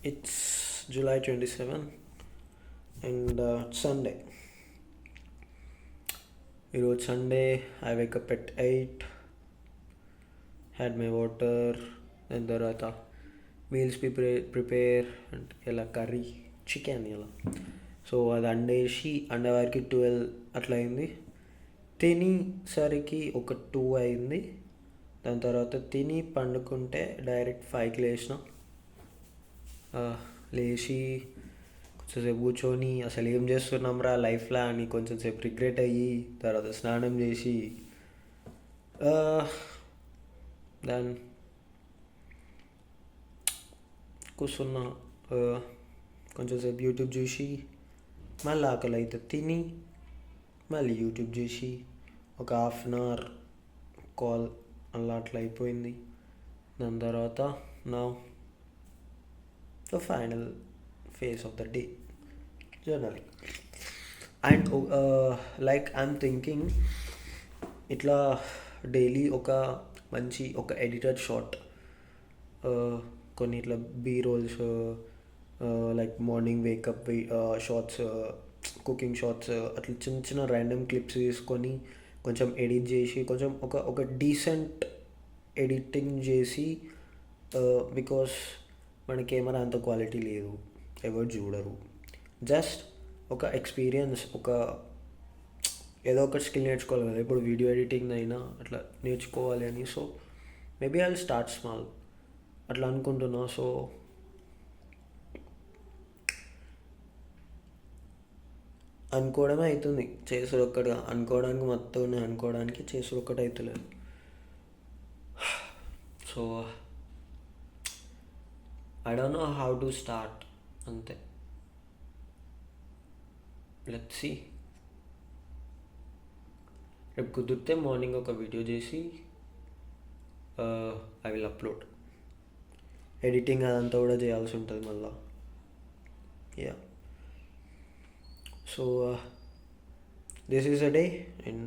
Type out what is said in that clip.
It's July 27 and Sunday. It was Sunday. I wake up at 8, had my water, and తర్వాత meals prepare అంటే ఇలా curry chicken ఇలా. So అది అండేసి అండేవారికి 12 అట్లా అయింది. తినేసరికి ఒక 2 అయింది. దాని తర్వాత తిని పండుకుంటే డైరెక్ట్ 5కి లేచిన. లేచి కొంచెంసేపు కూర్చొని అసలు ఏం చేస్తున్నాం రా లైఫ్లో అని కొంచెంసేపు రిగ్రెట్ అయ్యి తర్వాత స్నానం చేసి దాని కూర్చున్నా. కొంచెంసేపు యూట్యూబ్ చూసి మళ్ళీ ఆకలి అయితే తిని మళ్ళీ యూట్యూబ్ చూసి ఒక హాఫ్ అన్ అవర్ కాల్ అలా అట్లా అయిపోయింది. దాని తర్వాత నా the final phase of the day, journaling. And like I'm thinking ఇట్లా డైలీ ఒక ఎడిటెడ్ షార్ట్, కొన్ని ఇట్లా B rolls, like morning wake up shorts, cooking shorts, అట్లా చిన్న చిన్న ర్యాండమ్ క్లిప్స్ తీసుకొని కొంచెం ఎడిట్ చేసి కొంచెం ఒక డీసెంట్ ఎడిటింగ్ చేసి, బికాస్ మన కెమెరా అంత క్వాలిటీ లేదు, ఎవరు చూడరు. జస్ట్ ఒక ఎక్స్పీరియన్స్, ఏదో ఒక స్కిల్ నేర్చుకోవాలి కదా. ఇప్పుడు వీడియో ఎడిటింగ్ అయినా అట్లా నేర్చుకోవాలి అని. So maybe I will start small అట్లా అనుకుంటున్నా. సో అనుకోవడమే అవుతుంది, చేసుడు ఒక్కటి అనుకోవడానికి మొత్తం ఉన్నాయి, అనుకోవడానికి చేసుడు ఒక్కటి అవుతలేదు. So I don't know how to start. అంతే, లెట్స్ సీ. రేపు కుదిరితే మార్నింగ్ ఒక వీడియో చేసి ఐ విల్ అప్లోడ్. ఎడిటింగ్ అదంతా కూడా చేయాల్సి ఉంటుంది మళ్ళా. Yeah, so this is a day and